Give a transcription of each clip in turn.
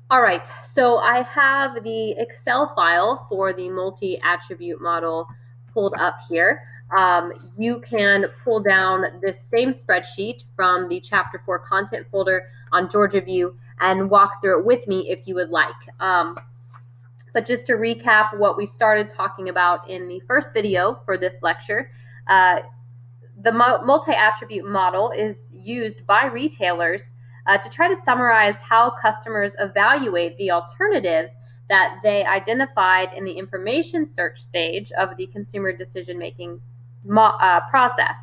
All right, so I have the Excel file for the multi-attribute model pulled up here. You can pull down this same spreadsheet from the Chapter 4 content folder on Georgia View and walk through it with me if you would like. But just to recap what we started talking about in the first video for this lecture, the multi-attribute model is used by retailers to try to summarize how customers evaluate the alternatives that they identified in the information search stage of the consumer decision-making process.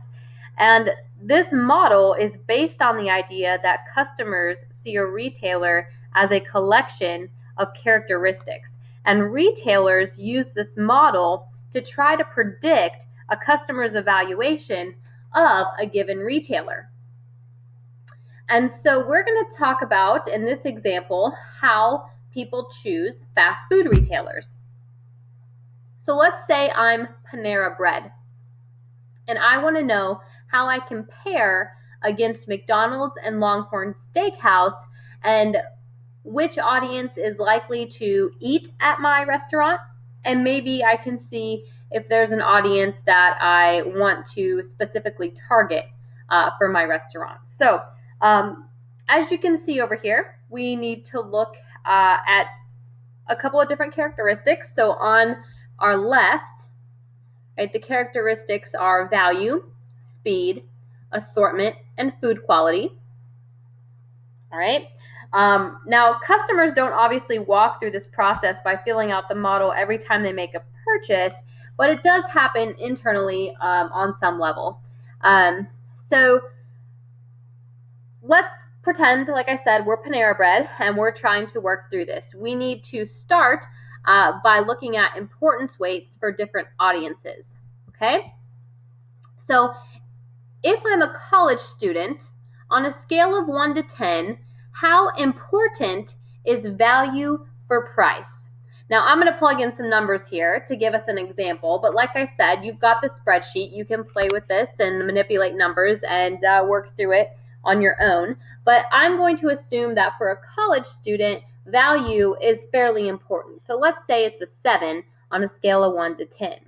And this model is based on the idea that customers see a retailer as a collection of characteristics. And retailers use this model to try to predict a customer's evaluation of a given retailer. And so we're going to talk about, in this example, how people choose fast food retailers. So let's say I'm Panera Bread, and I want to know how I compare against McDonald's and Longhorn Steakhouse and which audience is likely to eat at my restaurant, and maybe I can see if there's an audience that I want to specifically target for my restaurant. So as you can see over here, we need to look at a couple of different characteristics. So on our left, right, the characteristics are value, speed, assortment, and food quality. All right. Now, customers don't obviously walk through this process by filling out the model every time they make a purchase, but it does happen internally on some level. So let's pretend, like I said, we're Panera Bread and we're trying to work through this. We need to start by looking at importance weights for different audiences. Okay? So if I'm a college student, on a scale of 1 to 10, how important is value for price? Now, I'm going to plug in some numbers here to give us an example, but like I said, you've got the spreadsheet. You can play with this and manipulate numbers and work through it on your own. But I'm going to assume that for a college student, value is fairly important. So let's say it's a 7 on a scale of 1 to 10.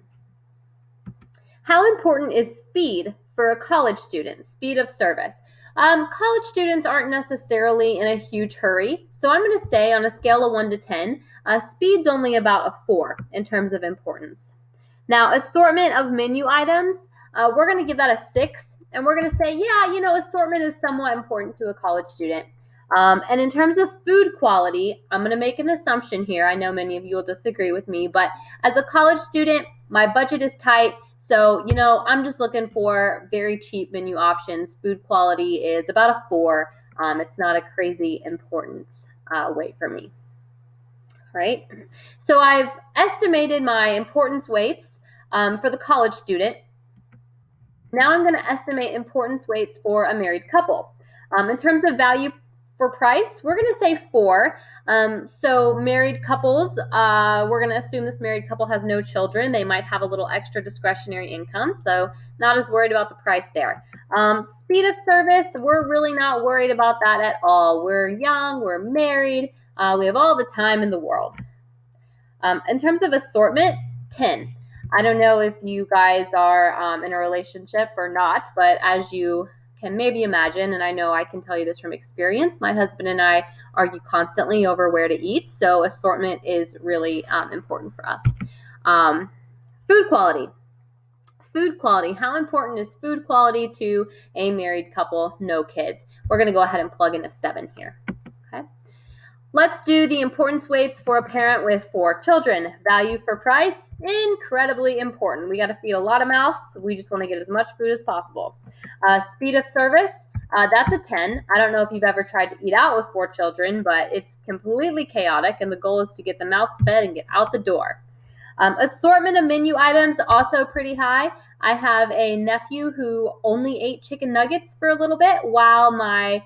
How important is speed for a college student, speed of service? College students aren't necessarily in a huge hurry, so I'm going to say on a scale of 1 to 10, speed's only about a 4 in terms of importance. Now, assortment of menu items, we're going to give that a 6, and we're going to say, yeah, assortment is somewhat important to a college student. And in terms of food quality, I'm going to make an assumption here. I know many of you will disagree with me, but as a college student, my budget is tight. So, I'm just looking for very cheap menu options. Food quality is about a 4. It's not a crazy important weight for me. All right. So I've estimated my importance weights for the college student. Now I'm going to estimate importance weights for a married couple. In terms of value for price, we're going to say 4. So married couples, we're going to assume this married couple has no children. They might have a little extra discretionary income, so not as worried about the price there. Speed of service, we're really not worried about that at all. We're young, we're married, we have all the time in the world. In terms of assortment, 10. I don't know if you guys are in a relationship or not, but as you can maybe imagine, and I know I can tell you this from experience, my husband and I argue constantly over where to eat, so assortment is really important for us. Food quality. Food quality. How important is food quality to a married couple, no kids? We're going to go ahead and plug in a 7 here. Okay. Let's do the importance weights for a parent with 4 children. Value for price, incredibly important. We got to feed a lot of mouths. We just want to get as much food as possible. Speed of service, that's a 10. I don't know if you've ever tried to eat out with 4 children, but it's completely chaotic, and the goal is to get the mouths fed and get out the door. Assortment of menu items, also pretty high. I have a nephew who only ate chicken nuggets for a little bit, while my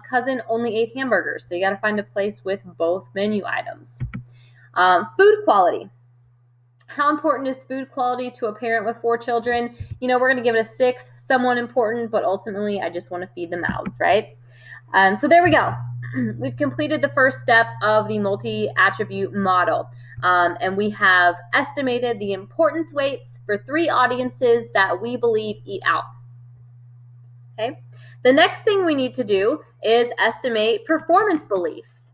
cousin only ate hamburgers. So you got to find a place with both menu items. Food quality. How important is food quality to a parent with 4 children? We're going to give it a 6, somewhat important, but ultimately I just want to feed the mouths, right? So there we go. we've completed the first step of the multi-attribute model. And we have estimated the importance weights for 3 audiences that we believe eat out. Okay. The next thing we need to do is estimate performance beliefs.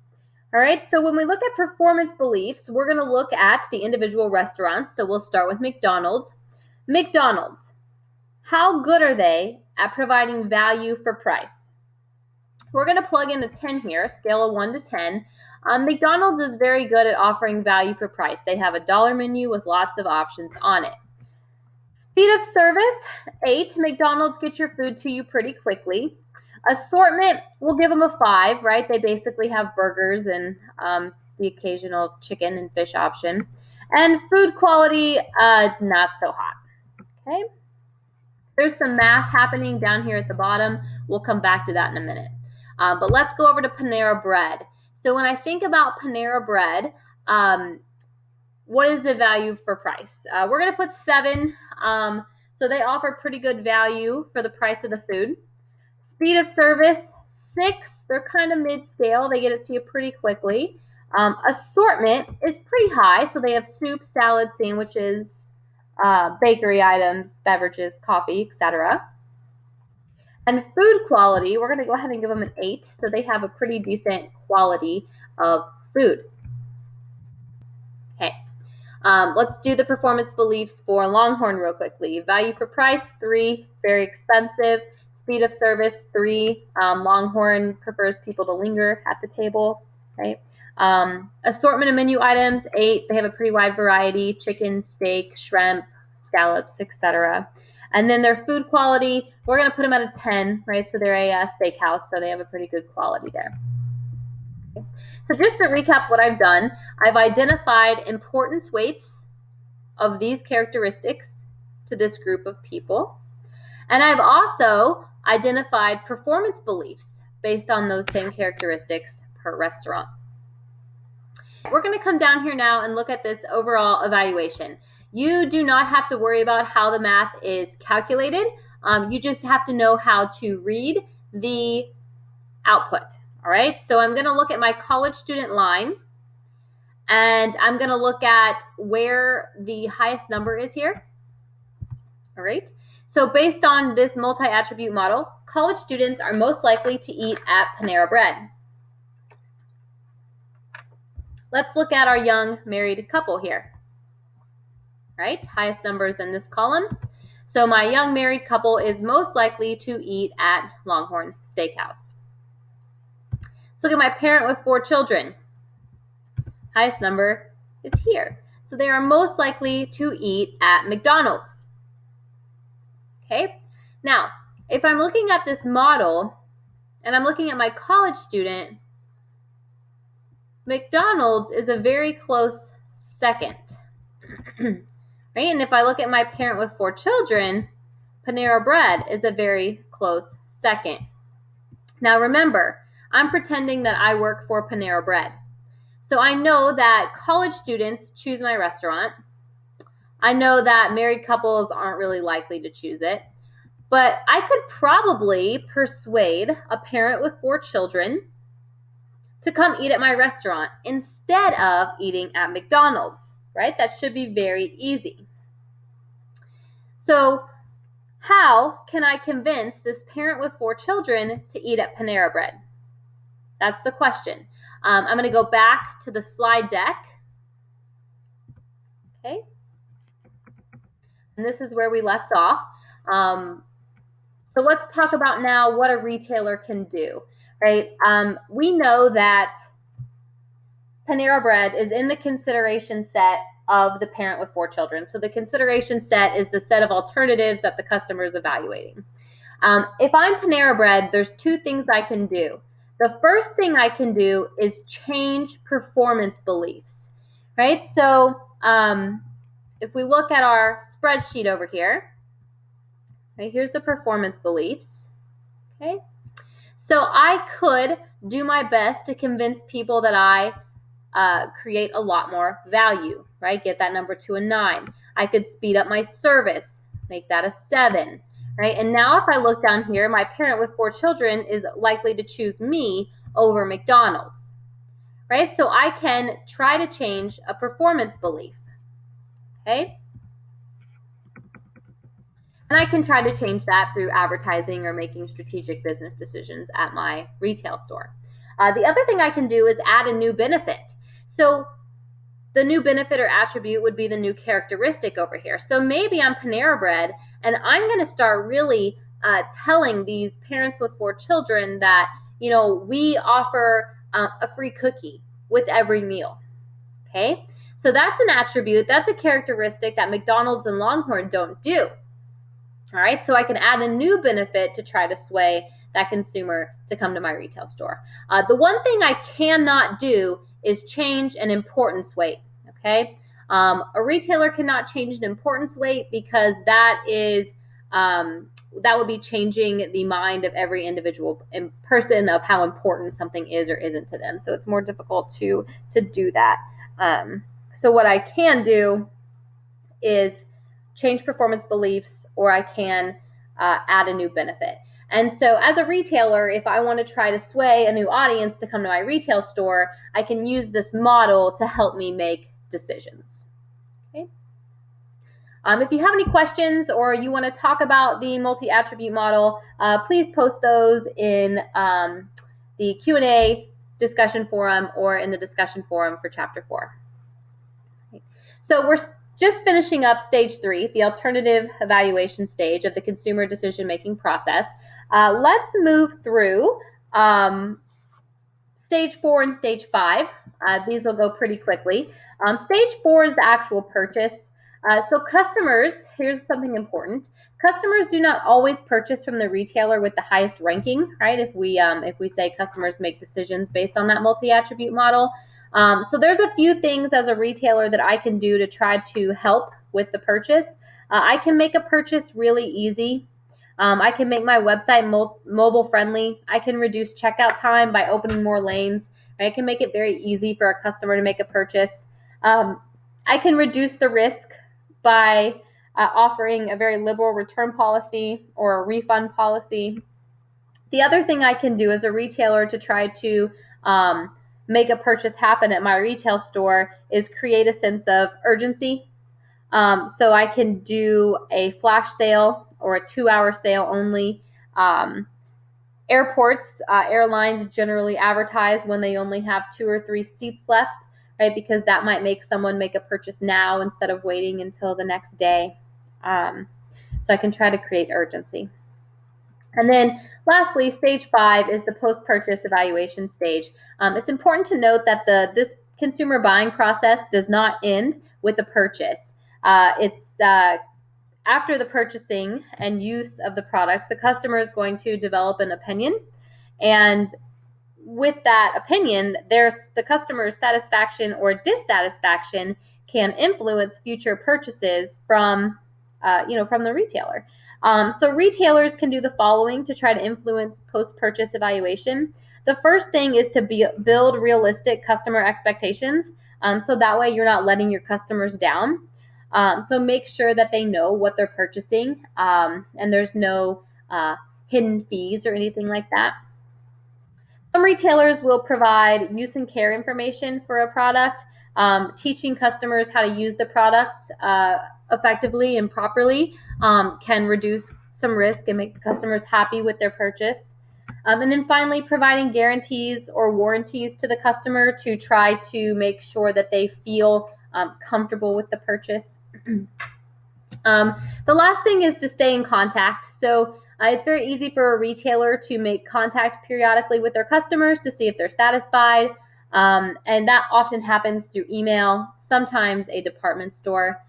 All right, so when we look at performance beliefs, we're going to look at the individual restaurants. So we'll start with McDonald's. McDonald's, how good are they at providing value for price? We're going to plug in a 10 here, scale of 1 to 10. McDonald's is very good at offering value for price. They have a dollar menu with lots of options on it. Speed of service, 8. McDonald's gets your food to you pretty quickly. Assortment, we'll give them a 5, right? They basically have burgers and the occasional chicken and fish option. And food quality, it's not so hot. Okay. There's some math happening down here at the bottom. We'll come back to that in a minute. But let's go over to Panera Bread. So when I think about Panera Bread, what is the value for price? We're going to put 7. So they offer pretty good value for the price of the food. Speed of service, 6. They're kind of mid-scale. They get it to you pretty quickly. Assortment is pretty high. So they have soup, salad, sandwiches, bakery items, beverages, coffee, etc. And food quality, we're going to go ahead and give them an 8. So they have a pretty decent quality of food. Okay. Let's do the performance beliefs for Longhorn real quickly. Value for price, 3. It's very expensive. Speed of service, 3. Longhorn prefers people to linger at the table. Right. Assortment of menu items, 8. They have a pretty wide variety: chicken, steak, shrimp, scallops, etc. And then their food quality, we're going to put them at a 10, right? So they're a steakhouse, so they have a pretty good quality there. Okay. So just to recap what I've done, I've identified importance weights of these characteristics to this group of people. And I've also identified performance beliefs based on those same characteristics per restaurant. We're going to come down here now and look at this overall evaluation. You do not have to worry about how the math is calculated. You just have to know how to read the output. All right, so I'm going to look at my college student line, and I'm going to look at where the highest number is here. All right, so based on this multi-attribute model, college students are most likely to eat at Panera Bread. Let's look at our young married couple here. Right, highest numbers in this column. So my young married couple is most likely to eat at Longhorn Steakhouse. Let's look at my parent with 4 children. Highest number is here. So they are most likely to eat at McDonald's. Okay, now if I'm looking at this model and I'm looking at my college student, McDonald's is a very close second. Right? And if I look at my parent with 4 children, Panera Bread is a very close second. Now remember, I'm pretending that I work for Panera Bread. So I know that college students choose my restaurant. I know that married couples aren't really likely to choose it. But I could probably persuade a parent with 4 children to come eat at my restaurant instead of eating at McDonald's, right? That should be very easy. So how can I convince this parent with 4 children to eat at Panera Bread? That's the question. I'm going to go back to the slide deck. Okay. And this is where we left off. So let's talk about now what a retailer can do, right? We know that Panera Bread is in the consideration set of the parent with 4 children. So the consideration set is the set of alternatives that the customer is evaluating. If I'm Panera Bread, there's 2 things I can do. The first thing I can do is change performance beliefs, right? So if we look at our spreadsheet over here, right, here's the performance beliefs, okay? So I could do my best to convince people that I create a lot more value, right? Get that number to a 9. I could speed up my service, make that a 7, right? And now if I look down here, my parent with 4 children is likely to choose me over McDonald's, right? So I can try to change a performance belief, okay? And I can try to change that through advertising or making strategic business decisions at my retail store. The other thing I can do is add a new benefit. So the new benefit or attribute would be the new characteristic over here. So maybe I'm Panera Bread, and I'm going to start really telling these parents with 4 children that, we offer a free cookie with every meal. Okay, so that's an attribute, that's a characteristic that McDonald's and Longhorn don't do. All right, so I can add a new benefit to try to sway that consumer to come to my retail store. The one thing I cannot do is change an importance weight, okay? A retailer cannot change an importance weight because that would be changing the mind of every individual person of how important something is or isn't to them. So it's more difficult to do that. So what I can do is change performance beliefs, or I can add a new benefit. And so as a retailer, if I want to try to sway a new audience to come to my retail store, I can use this model to help me make decisions. Okay. If you have any questions or you want to talk about the multi-attribute model, please post those in the Q&A discussion forum or in the discussion forum for Chapter 4. Okay. So we're just finishing up stage 3, the alternative evaluation stage of the consumer decision-making process. Let's move through stage 4 and stage 5. These will go pretty quickly. Stage 4 is the actual purchase. So customers, here's something important. Customers do not always purchase from the retailer with the highest ranking, right? If we say customers make decisions based on that multi-attribute model. So there's a few things as a retailer that I can do to try to help with the purchase. I can make a purchase really easy. I can make my website mobile friendly. I can reduce checkout time by opening more lanes. I can make it very easy for a customer to make a purchase. I can reduce the risk by offering a very liberal return policy or a refund policy. The other thing I can do as a retailer to try to make a purchase happen at my retail store is create a sense of urgency. So I can do a flash sale or a 2-hour sale only. Airports, airlines generally advertise when they only have 2 or 3 seats left, right? Because that might make someone make a purchase now instead of waiting until the next day. So I can try to create urgency. And then lastly, stage 5 is the post-purchase evaluation stage. It's important to note that this consumer buying process does not end with the purchase. It's after the purchasing and use of the product, the customer is going to develop an opinion. And with that opinion, the customer's satisfaction or dissatisfaction can influence future purchases from the retailer. So retailers can do the following to try to influence post-purchase evaluation. The first thing is to build realistic customer expectations. So that way you're not letting your customers down. So make sure that they know what they're purchasing, and there's no hidden fees or anything like that. Some retailers will provide use and care information for a product, teaching customers how to use the product effectively and properly can reduce some risk and make the customers happy with their purchase. And then finally, providing guarantees or warranties to the customer to try to make sure that they feel comfortable with the purchase. The last thing is to stay in contact. So it's very easy for a retailer to make contact periodically with their customers to see if they're satisfied. And that often happens through email. Sometimes a department store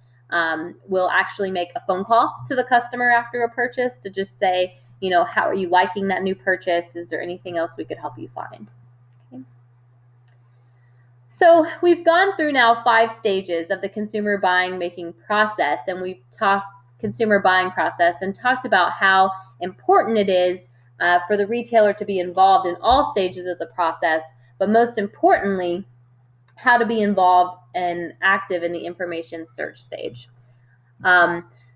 will actually make a phone call to the customer after a purchase to just say, how are you liking that new purchase? Is there anything else we could help you find? Okay. So we've gone through now 5 stages of the consumer buying making process, and we've talked consumer buying process and talked about how important it is for the retailer to be involved in all stages of the process, but most importantly, how to be involved and active in the information search stage.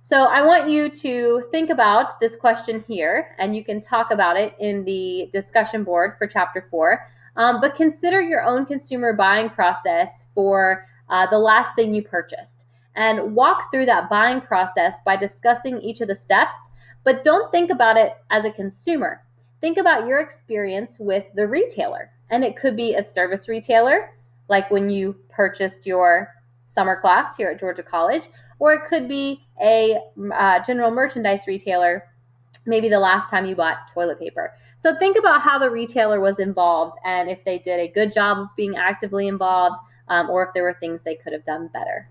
So I want you to think about this question here, and you can talk about it in the discussion board for Chapter 4. But consider your own consumer buying process for the last thing you purchased, and walk through that buying process by discussing each of the steps. But don't think about it as a consumer. Think about your experience with the retailer. And it could be a service retailer, like when you purchased your summer class here at Georgia College, or it could be a general merchandise retailer, maybe the last time you bought toilet paper. So think about how the retailer was involved and if they did a good job of being actively involved, or if there were things they could have done better.